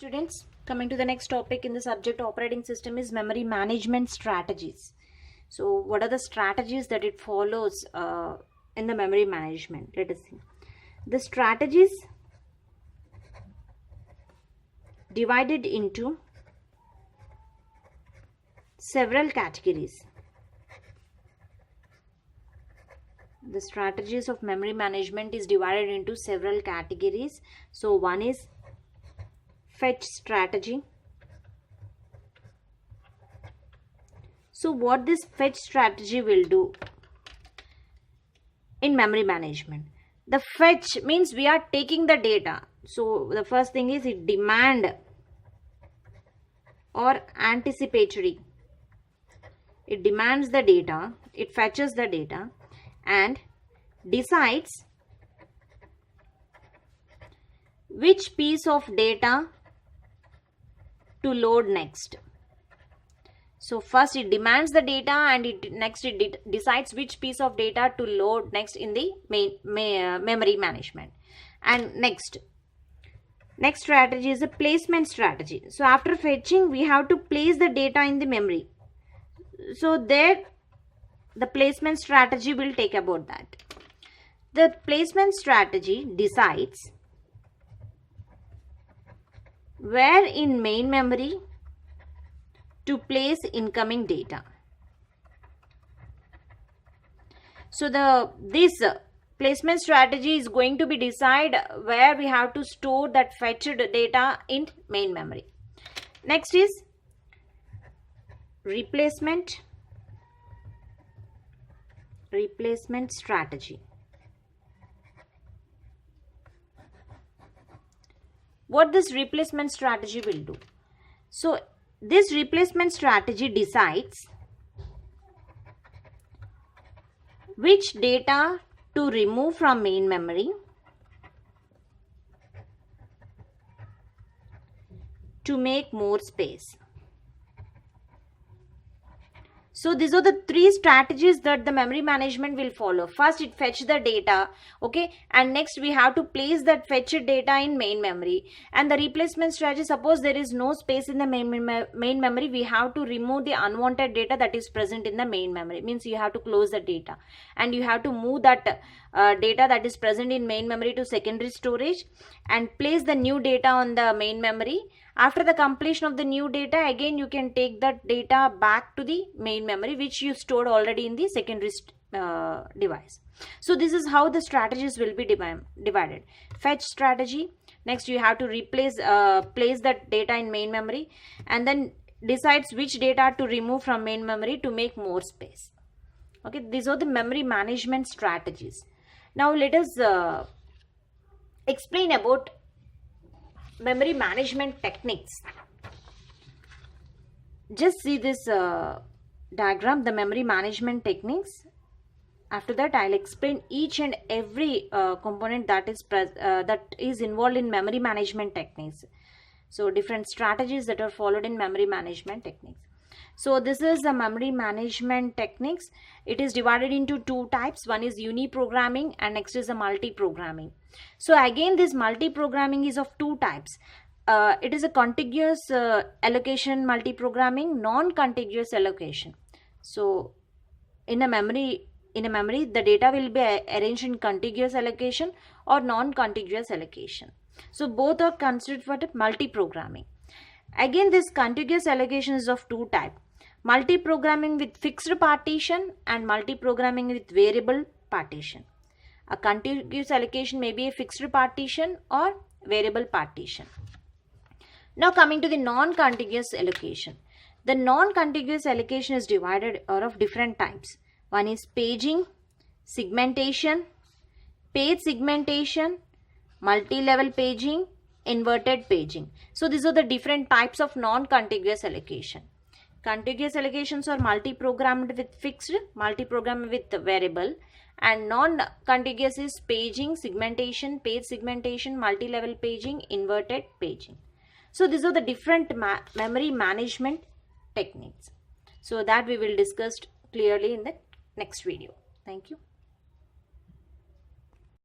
Students, coming to the next topic in the subject operating system is memory management strategies. So what are the strategies that it follows in the memory management? Let us see. The strategies divided into several categories. The strategies of memory management is divided into several categories. So one is fetch strategy. So what this fetch strategy will do in memory management? The fetch means we are taking the data. So the first thing is it demand or anticipatory. It demands the data, it fetches the data and decides which piece of data to load next. So first it demands the data and it decides which piece of data to load next in the memory management. And next strategy is a placement strategy. So after fetching, we have to place the data in the memory. So there the placement strategy will take about that. The placement strategy decides where in main memory to place incoming data. So this placement strategy is going to be decide where we have to store that fetched data in main memory. Next is replacement strategy. What this replacement strategy will do? So this replacement strategy decides which data to remove from main memory to make more space. So these are the three strategies that the memory management will follow. First it fetch the data, okay, and next we have to place that fetched data in main memory. And the replacement strategy, suppose there is no space in the main memory, we have to remove the unwanted data that is present in the main memory. It means you have to close the data and you have to move that data that is present in main memory to secondary storage and place the new data on the main memory. After the completion of the new data, again you can take that data back to the main memory which you stored already in the secondary device. So this is how the strategies will be divided. Fetch strategy, next you have to place that data in main memory and then decides which data to remove from main memory to make more space. Okay, these are the memory management strategies. Now let us explain about memory management techniques. Just see this diagram, the memory management techniques. After that I'll explain each and every component that is involved in memory management techniques. So different strategies that are followed in memory management techniques. So this is the memory management techniques. It is divided into two types. One is uni-programming and next is a multi-programming. So again this multi-programming is of two types. It is a contiguous allocation multi-programming, non-contiguous allocation. So in a memory the data will be arranged in contiguous allocation or non-contiguous allocation. So both are considered for the multi-programming. Again this contiguous allocation is of two types. Multi-programming with fixed partition and multi-programming with variable partition. A contiguous allocation may be a fixed partition or variable partition. Now coming to the non-contiguous allocation. The non-contiguous allocation is divided out of different types. One is paging, segmentation, page segmentation, multi-level paging, inverted paging. So these are the different types of non-contiguous allocation. Contiguous allocations are multi-programmed with fixed, multi-programmed with variable, and non-contiguous is paging, segmentation, page segmentation, multi-level paging, inverted paging. So these are the different memory management techniques. So that we will discuss clearly in the next video. Thank you.